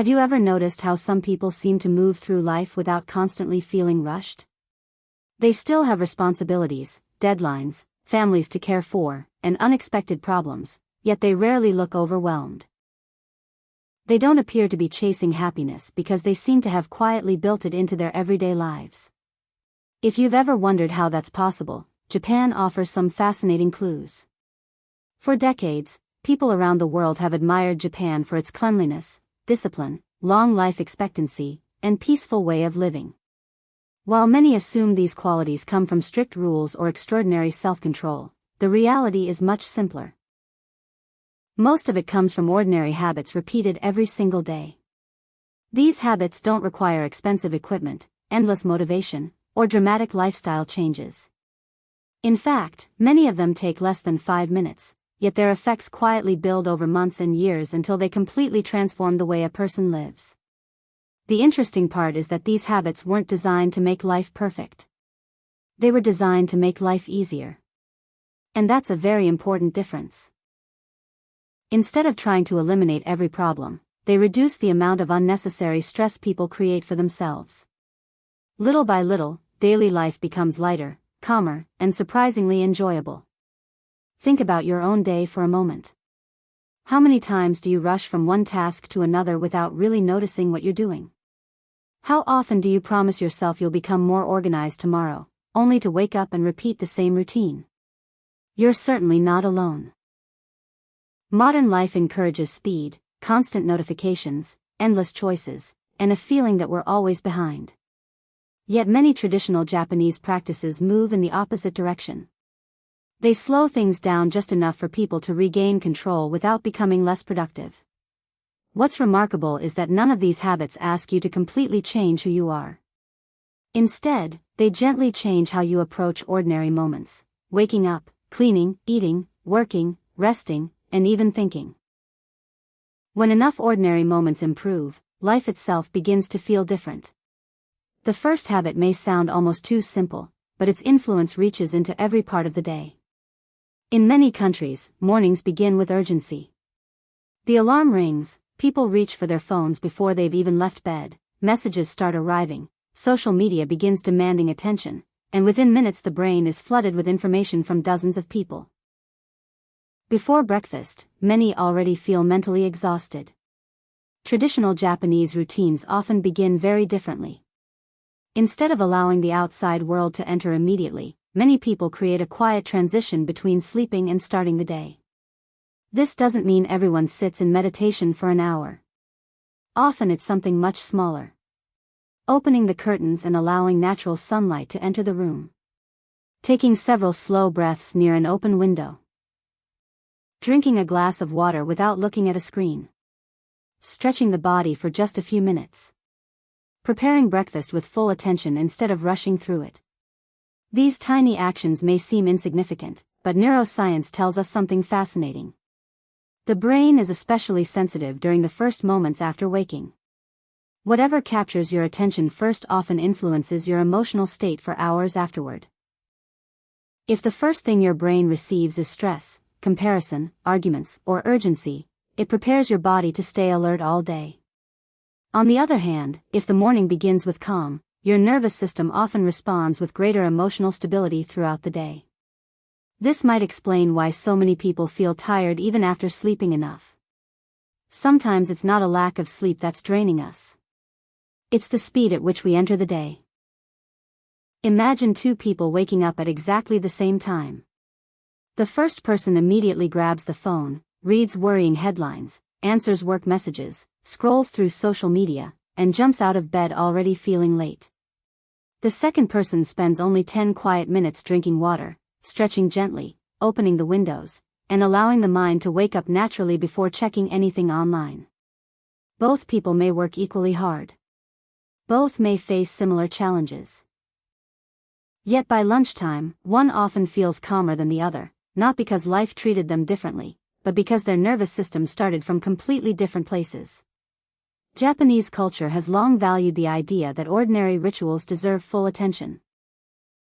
Have you ever noticed how some people seem to move through life without constantly feeling rushed? They still have responsibilities, deadlines, families to care for, and unexpected problems, yet they rarely look overwhelmed. They don't appear to be chasing happiness because they seem to have quietly built it into their everyday lives. If you've ever wondered how that's possible, Japan offers some fascinating clues. For decades, people around the world have admired Japan for its cleanliness, discipline, long life expectancy, and peaceful way of living. While many assume these qualities come from strict rules or extraordinary self-control, the reality is much simpler. Most of it comes from ordinary habits repeated every single day. These habits don't require expensive equipment, endless motivation, or dramatic lifestyle changes. In fact, many of them take less than 5 minutes, yet their effects quietly build over months and years until they completely transform the way a person lives. The interesting part is that these habits weren't designed to make life perfect. They were designed to make life easier. And that's a very important difference. Instead of trying to eliminate every problem, they reduce the amount of unnecessary stress people create for themselves. Little by little, daily life becomes lighter, calmer, and surprisingly enjoyable. Think about your own day for a moment. How many times do you rush from one task to another without really noticing what you're doing? How often do you promise yourself you'll become more organized tomorrow, only to wake up and repeat the same routine? You're certainly not alone. Modern life encourages speed, constant notifications, endless choices, and a feeling that we're always behind. Yet many traditional Japanese practices move in the opposite direction. They slow things down just enough for people to regain control without becoming less productive. What's remarkable is that none of these habits ask you to completely change who you are. Instead, they gently change how you approach ordinary moments: waking up, cleaning, eating, working, resting, and even thinking. When enough ordinary moments improve, life itself begins to feel different. The first habit may sound almost too simple, but its influence reaches into every part of the day. In many countries, mornings begin with urgency. The alarm rings, people reach for their phones before they've even left bed, messages start arriving, social media begins demanding attention, and within minutes the brain is flooded with information from dozens of people. Before breakfast, many already feel mentally exhausted. Traditional Japanese routines often begin very differently. Instead of allowing the outside world to enter immediately, many people create a quiet transition between sleeping and starting the day. This doesn't mean everyone sits in meditation for an hour. Often it's something much smaller. Opening the curtains and allowing natural sunlight to enter the room. Taking several slow breaths near an open window. Drinking a glass of water without looking at a screen. Stretching the body for just a few minutes. Preparing breakfast with full attention instead of rushing through it. These tiny actions may seem insignificant, but neuroscience tells us something fascinating. The brain is especially sensitive during the first moments after waking. Whatever captures your attention first often influences your emotional state for hours afterward. If the first thing your brain receives is stress, comparison, arguments, or urgency, it prepares your body to stay alert all day. On the other hand, if the morning begins with calm, your nervous system often responds with greater emotional stability throughout the day. This might explain why so many people feel tired even after sleeping enough. Sometimes it's not a lack of sleep that's draining us. It's the speed at which we enter the day. Imagine two people waking up at exactly the same time. The first person immediately grabs the phone, reads worrying headlines, answers work messages, scrolls through social media, and jumps out of bed already feeling late. The second person spends only 10 quiet minutes drinking water, stretching gently, opening the windows, and allowing the mind to wake up naturally before checking anything online. Both people may work equally hard. Both may face similar challenges. Yet by lunchtime, one often feels calmer than the other, not because life treated them differently, but because their nervous system started from completely different places. Japanese culture has long valued the idea that ordinary rituals deserve full attention.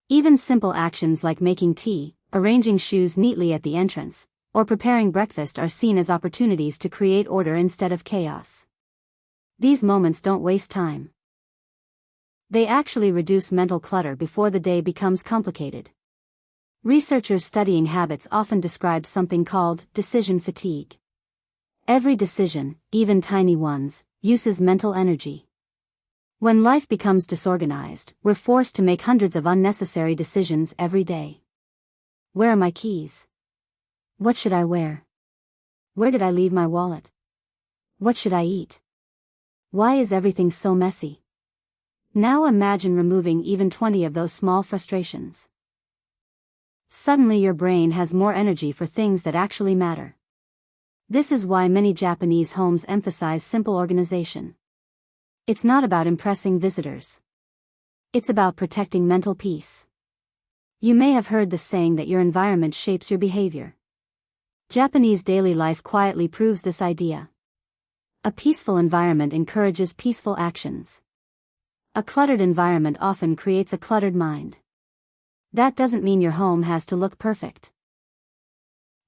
Even simple actions like making tea, arranging shoes neatly at the entrance, or preparing breakfast are seen as opportunities to create order instead of chaos. These moments don't waste time. They actually reduce mental clutter before the day becomes complicated. Researchers studying habits often describe something called decision fatigue. Every decision, even tiny ones, uses mental energy. When life becomes disorganized, we're forced to make hundreds of unnecessary decisions every day. Where are my keys? What should I wear? Where did I leave my wallet? What should I eat? Why is everything so messy? Now imagine removing even 20 of those small frustrations. Suddenly your brain has more energy for things that actually matter. This is why many Japanese homes emphasize simple organization. It's not about impressing visitors. It's about protecting mental peace. You may have heard the saying that your environment shapes your behavior. Japanese daily life quietly proves this idea. A peaceful environment encourages peaceful actions. A cluttered environment often creates a cluttered mind. That doesn't mean your home has to look perfect.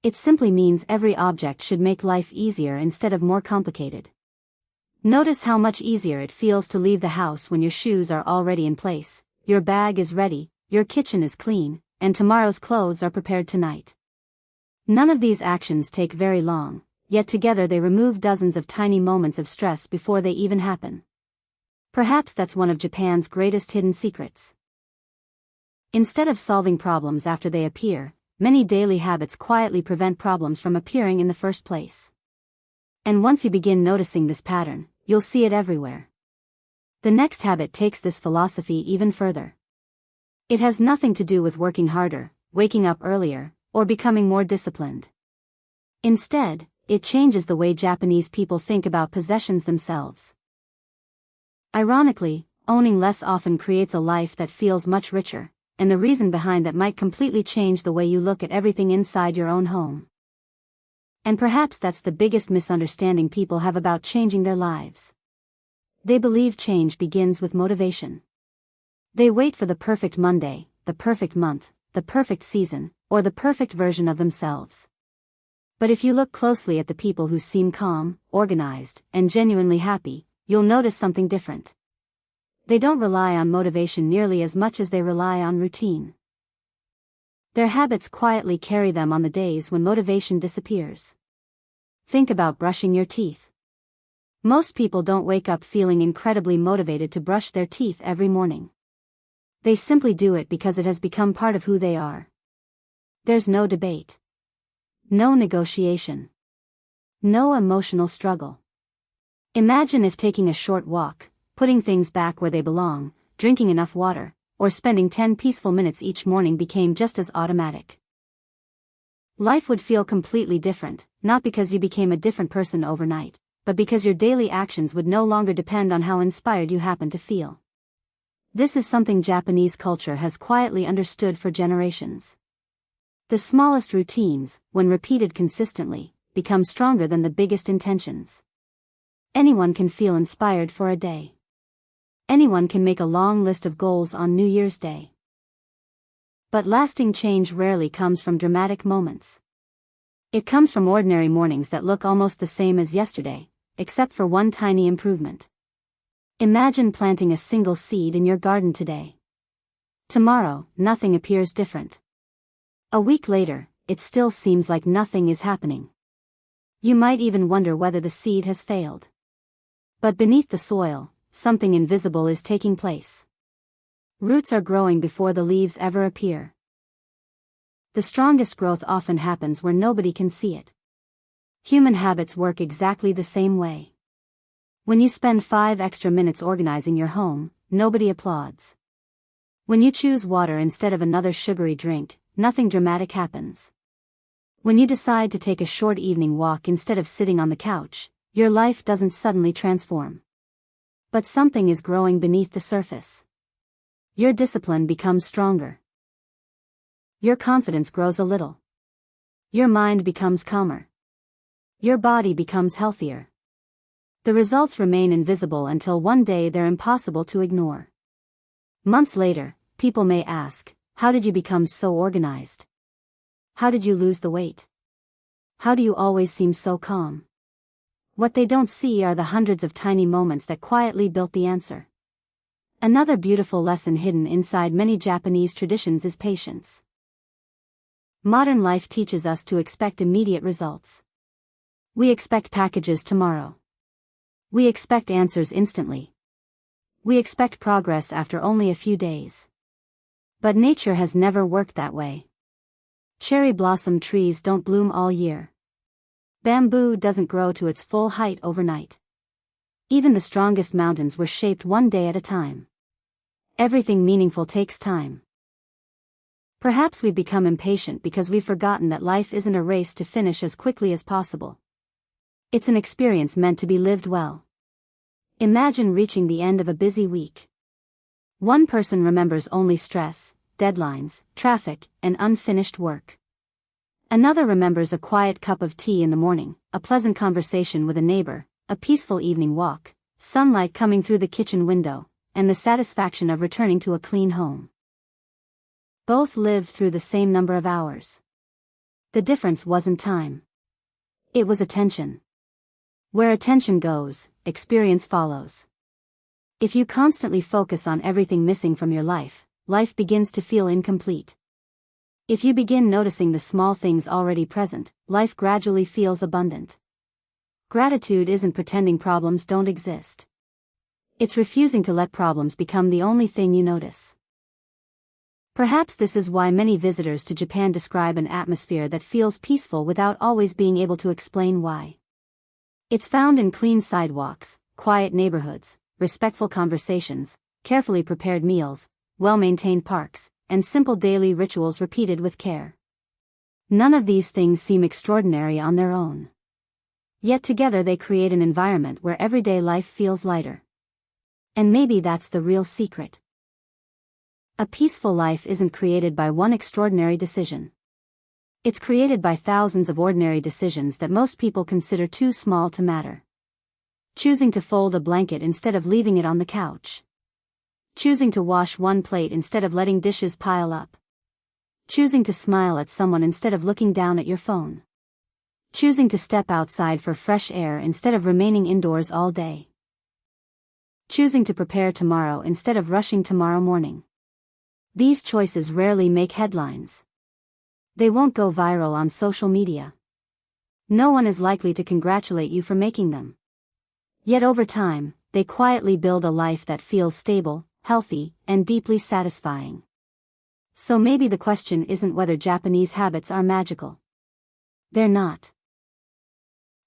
It simply means every object should make life easier instead of more complicated. Notice how much easier it feels to leave the house when your shoes are already in place, your bag is ready, your kitchen is clean, and tomorrow's clothes are prepared tonight. None of these actions take very long, yet together they remove dozens of tiny moments of stress before they even happen. Perhaps that's one of Japan's greatest hidden secrets. Instead of solving problems after they appear, many daily habits quietly prevent problems from appearing in the first place. And once you begin noticing this pattern, you'll see it everywhere. The next habit takes this philosophy even further. It has nothing to do with working harder, waking up earlier, or becoming more disciplined. Instead, it changes the way Japanese people think about possessions themselves. Ironically, owning less often creates a life that feels much richer, and the reason behind that might completely change the way you look at everything inside your own home. And perhaps that's the biggest misunderstanding people have about changing their lives. They believe change begins with motivation. They wait for the perfect Monday, the perfect month, the perfect season, or the perfect version of themselves. But if you look closely at the people who seem calm, organized, and genuinely happy, you'll notice something different. They don't rely on motivation nearly as much as they rely on routine. Their habits quietly carry them on the days when motivation disappears. Think about brushing your teeth. Most people don't wake up feeling incredibly motivated to brush their teeth every morning. They simply do it because it has become part of who they are. There's no debate. No negotiation. No emotional struggle. Imagine if taking a short walk, putting things back where they belong, drinking enough water, or spending 10 peaceful minutes each morning became just as automatic. Life would feel completely different, not because you became a different person overnight, but because your daily actions would no longer depend on how inspired you happen to feel. This is something Japanese culture has quietly understood for generations. The smallest routines, when repeated consistently, become stronger than the biggest intentions. Anyone can feel inspired for a day. Anyone can make a long list of goals on New Year's Day. But lasting change rarely comes from dramatic moments. It comes from ordinary mornings that look almost the same as yesterday, except for one tiny improvement. Imagine planting a single seed in your garden today. Tomorrow, nothing appears different. A week later, it still seems like nothing is happening. You might even wonder whether the seed has failed. But beneath the soil, something invisible is taking place. Roots are growing before the leaves ever appear. The strongest growth often happens where nobody can see it. Human habits work exactly the same way. When you spend 5 extra minutes organizing your home, nobody applauds. When you choose water instead of another sugary drink, nothing dramatic happens. When you decide to take a short evening walk instead of sitting on the couch, your life doesn't suddenly transform. But something is growing beneath the surface. Your discipline becomes stronger. Your confidence grows a little. Your mind becomes calmer. Your body becomes healthier. The results remain invisible until one day they're impossible to ignore. Months later, people may ask, how did you become so organized? How did you lose the weight? How do you always seem so calm? What they don't see are the hundreds of tiny moments that quietly built the answer. Another beautiful lesson hidden inside many Japanese traditions is patience. Modern life teaches us to expect immediate results. We expect packages tomorrow. We expect answers instantly. We expect progress after only a few days. But nature has never worked that way. Cherry blossom trees don't bloom all year. Bamboo doesn't grow to its full height overnight. Even the strongest mountains were shaped one day at a time. Everything meaningful takes time. Perhaps we've become impatient because we've forgotten that life isn't a race to finish as quickly as possible. It's an experience meant to be lived well. Imagine reaching the end of a busy week. One person remembers only stress, deadlines, traffic, and unfinished work. Another remembers a quiet cup of tea in the morning, a pleasant conversation with a neighbor, a peaceful evening walk, sunlight coming through the kitchen window, and the satisfaction of returning to a clean home. Both lived through the same number of hours. The difference wasn't time. It was attention. Where attention goes, experience follows. If you constantly focus on everything missing from your life, life begins to feel incomplete. If you begin noticing the small things already present, life gradually feels abundant. Gratitude isn't pretending problems don't exist. It's refusing to let problems become the only thing you notice. Perhaps this is why many visitors to Japan describe an atmosphere that feels peaceful without always being able to explain why. It's found in clean sidewalks, quiet neighborhoods, respectful conversations, carefully prepared meals, well-maintained parks, and simple daily rituals repeated with care. None of these things seem extraordinary on their own. Yet together they create an environment where everyday life feels lighter. And maybe that's the real secret. A peaceful life isn't created by one extraordinary decision. It's created by thousands of ordinary decisions that most people consider too small to matter. Choosing to fold a blanket instead of leaving it on the couch. Choosing to wash one plate instead of letting dishes pile up. Choosing to smile at someone instead of looking down at your phone. Choosing to step outside for fresh air instead of remaining indoors all day. Choosing to prepare tomorrow instead of rushing tomorrow morning. These choices rarely make headlines. They won't go viral on social media. No one is likely to congratulate you for making them. Yet over time, they quietly build a life that feels stable, healthy, and deeply satisfying. So maybe the question isn't whether Japanese habits are magical. They're not.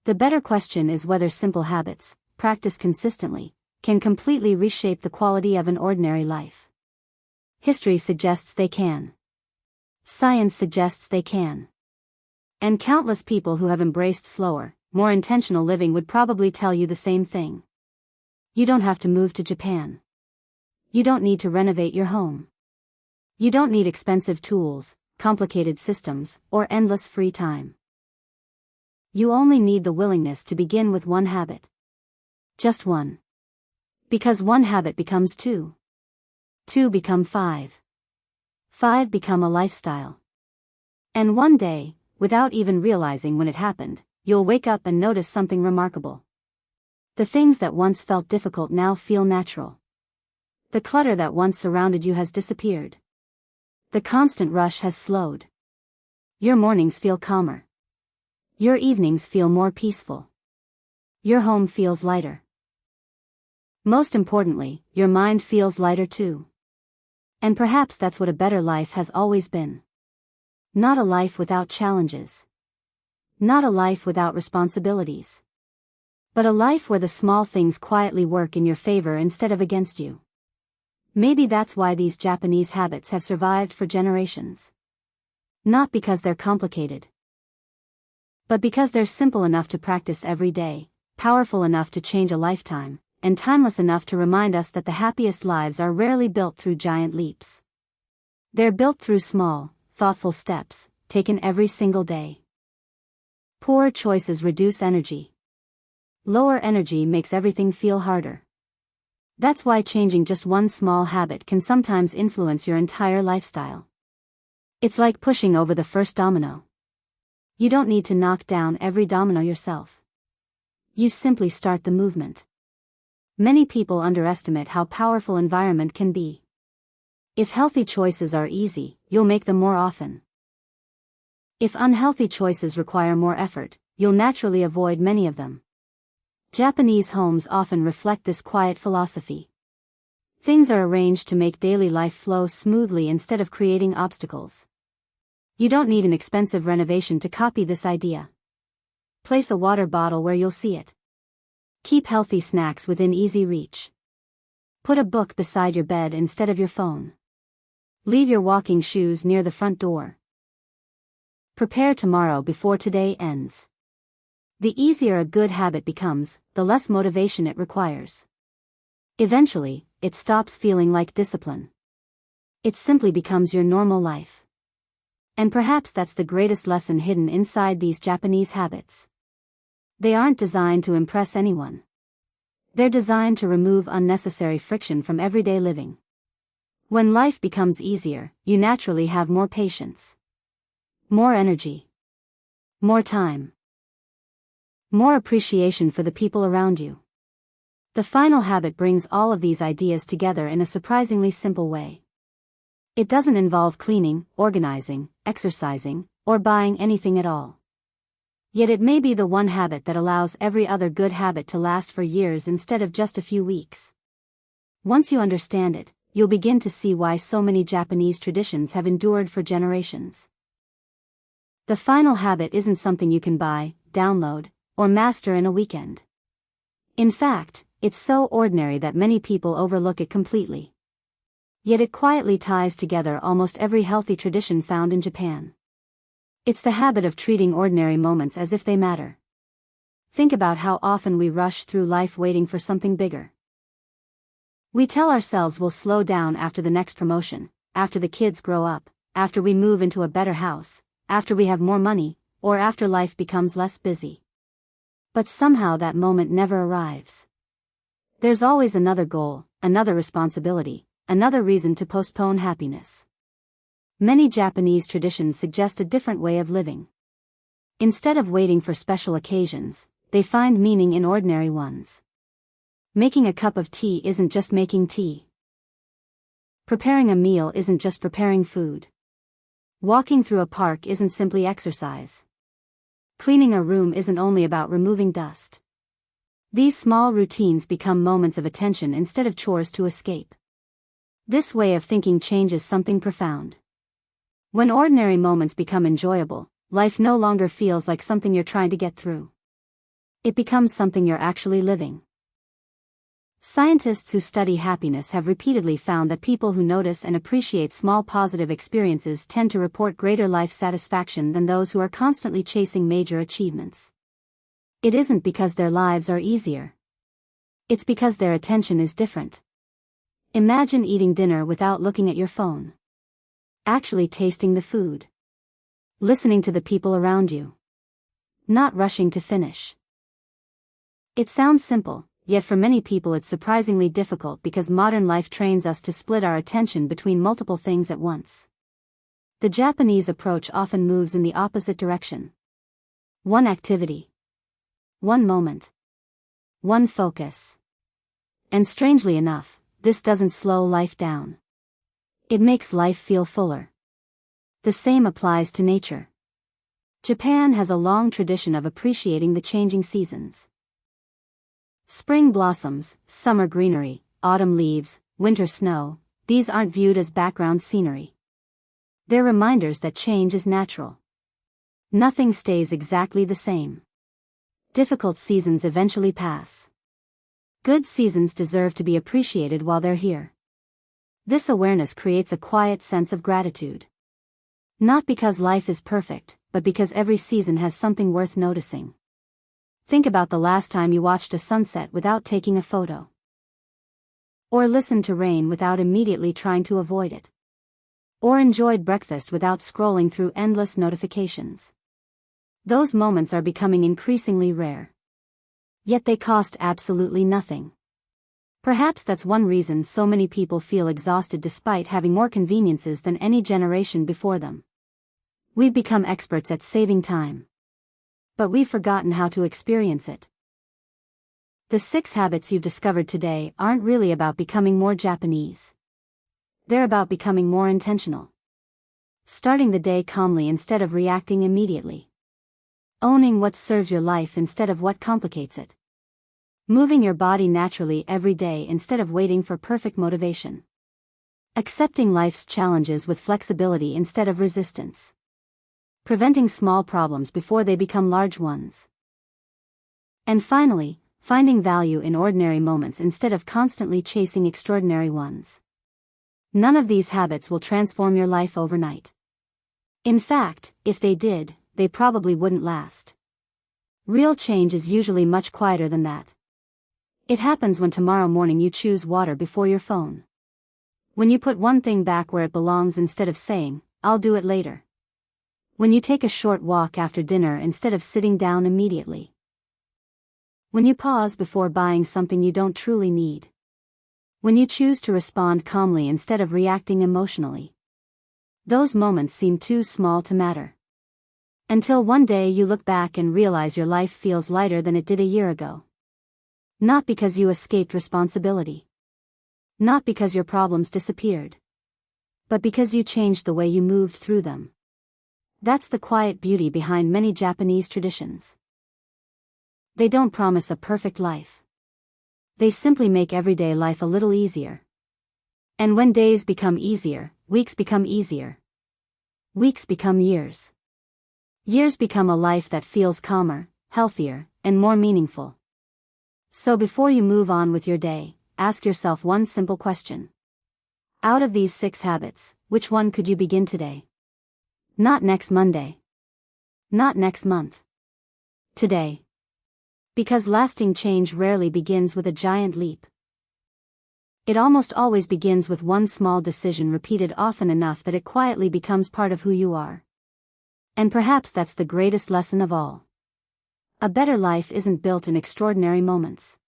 The better question is whether simple habits, practiced consistently, can completely reshape the quality of an ordinary life. History suggests they can. Science suggests they can. And countless people who have embraced slower, more intentional living would probably tell you the same thing. You don't have to move to Japan. You don't need to renovate your home. You don't need expensive tools, complicated systems, or endless free time. You only need the willingness to begin with one habit. Just one. Because one habit becomes two. Two become five. Five become a lifestyle. And one day, without even realizing when it happened, you'll wake up and notice something remarkable. The things that once felt difficult now feel natural. The clutter that once surrounded you has disappeared. The constant rush has slowed. Your mornings feel calmer. Your evenings feel more peaceful. Your home feels lighter. Most importantly, your mind feels lighter too. And perhaps that's what a better life has always been. Not a life without challenges. Not a life without responsibilities. But a life where the small things quietly work in your favor instead of against you. Maybe that's why these Japanese habits have survived for generations. Not because they're complicated. But because they're simple enough to practice every day, powerful enough to change a lifetime, and timeless enough to remind us that the happiest lives are rarely built through giant leaps. They're built through small, thoughtful steps, taken every single day. Poor choices reduce energy. Lower energy makes everything feel harder. That's why changing just one small habit can sometimes influence your entire lifestyle. It's like pushing over the first domino. You don't need to knock down every domino yourself. You simply start the movement. Many people underestimate how powerful environment can be. If healthy choices are easy, you'll make them more often. If unhealthy choices require more effort, you'll naturally avoid many of them. Japanese homes often reflect this quiet philosophy. Things are arranged to make daily life flow smoothly instead of creating obstacles. You don't need an expensive renovation to copy this idea. Place a water bottle where you'll see it. Keep healthy snacks within easy reach. Put a book beside your bed instead of your phone. Leave your walking shoes near the front door. Prepare tomorrow before today ends. The easier a good habit becomes, the less motivation it requires. Eventually, it stops feeling like discipline. It simply becomes your normal life. And perhaps that's the greatest lesson hidden inside these Japanese habits. They aren't designed to impress anyone. They're designed to remove unnecessary friction from everyday living. When life becomes easier, you naturally have more patience, more energy, more time, more appreciation for the people around you. The final habit brings all of these ideas together in a surprisingly simple way. It doesn't involve cleaning, organizing, exercising, or buying anything at all. Yet it may be the one habit that allows every other good habit to last for years instead of just a few weeks. Once you understand it, you'll begin to see why so many Japanese traditions have endured for generations. The final habit isn't something you can buy, download, or master in a weekend. In fact, it's so ordinary that many people overlook it completely. Yet it quietly ties together almost every healthy tradition found in Japan. It's the habit of treating ordinary moments as if they matter. Think about how often we rush through life waiting for something bigger. We tell ourselves we'll slow down after the next promotion, after the kids grow up, after we move into a better house, after we have more money, or after life becomes less busy. But somehow that moment never arrives. There's always another goal, another responsibility, another reason to postpone happiness. Many Japanese traditions suggest a different way of living. Instead of waiting for special occasions, they find meaning in ordinary ones. Making a cup of tea isn't just making tea. Preparing a meal isn't just preparing food. Walking through a park isn't simply exercise. Cleaning a room isn't only about removing dust. These small routines become moments of attention instead of chores to escape. This way of thinking changes something profound. When ordinary moments become enjoyable, life no longer feels like something you're trying to get through. It becomes something you're actually living. Scientists who study happiness have repeatedly found that people who notice and appreciate small positive experiences tend to report greater life satisfaction than those who are constantly chasing major achievements. It isn't because their lives are easier. It's because their attention is different. Imagine eating dinner without looking at your phone. Actually tasting the food. Listening to the people around you. Not rushing to finish. It sounds simple, yet for many people it's surprisingly difficult because modern life trains us to split our attention between multiple things at once. The Japanese approach often moves in the opposite direction. One activity. One moment. One focus. And strangely enough, this doesn't slow life down. It makes life feel fuller. The same applies to nature. Japan has a long tradition of appreciating the changing seasons. Spring blossoms, summer greenery, autumn leaves, winter snow, these aren't viewed as background scenery. They're reminders that change is natural. Nothing stays exactly the same. Difficult seasons eventually pass. Good seasons deserve to be appreciated while they're here. This awareness creates a quiet sense of gratitude. Not because life is perfect, but because every season has something worth noticing. Think about the last time you watched a sunset without taking a photo. Or listened to rain without immediately trying to avoid it. Or enjoyed breakfast without scrolling through endless notifications. Those moments are becoming increasingly rare. Yet they cost absolutely nothing. Perhaps that's one reason so many people feel exhausted despite having more conveniences than any generation before them. We've become experts at saving time. But we've forgotten how to experience it. The 6 habits you've discovered today aren't really about becoming more Japanese. They're about becoming more intentional. Starting the day calmly instead of reacting immediately. Owning what serves your life instead of what complicates it. Moving your body naturally every day instead of waiting for perfect motivation. Accepting life's challenges with flexibility instead of resistance. Preventing small problems before they become large ones. And finally, finding value in ordinary moments instead of constantly chasing extraordinary ones. None of these habits will transform your life overnight. In fact, if they did, they probably wouldn't last. Real change is usually much quieter than that. It happens when tomorrow morning you choose water before your phone. When you put one thing back where it belongs instead of saying, "I'll do it later." When you take a short walk after dinner instead of sitting down immediately. When you pause before buying something you don't truly need. When you choose to respond calmly instead of reacting emotionally. Those moments seem too small to matter. Until one day you look back and realize your life feels lighter than it did a year ago. Not because you escaped responsibility. Not because your problems disappeared. But because you changed the way you moved through them. That's the quiet beauty behind many Japanese traditions. They don't promise a perfect life. They simply make everyday life a little easier. And when days become easier, weeks become easier. Weeks become years. Years become a life that feels calmer, healthier, and more meaningful. So before you move on with your day, ask yourself one simple question. Out of these 6 habits, which one could you begin today? Not next Monday. Not next month. Today. Because lasting change rarely begins with a giant leap. It almost always begins with one small decision repeated often enough that it quietly becomes part of who you are. And perhaps that's the greatest lesson of all. A better life isn't built in extraordinary moments.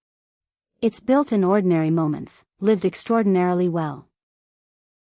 It's built in ordinary moments, lived extraordinarily well.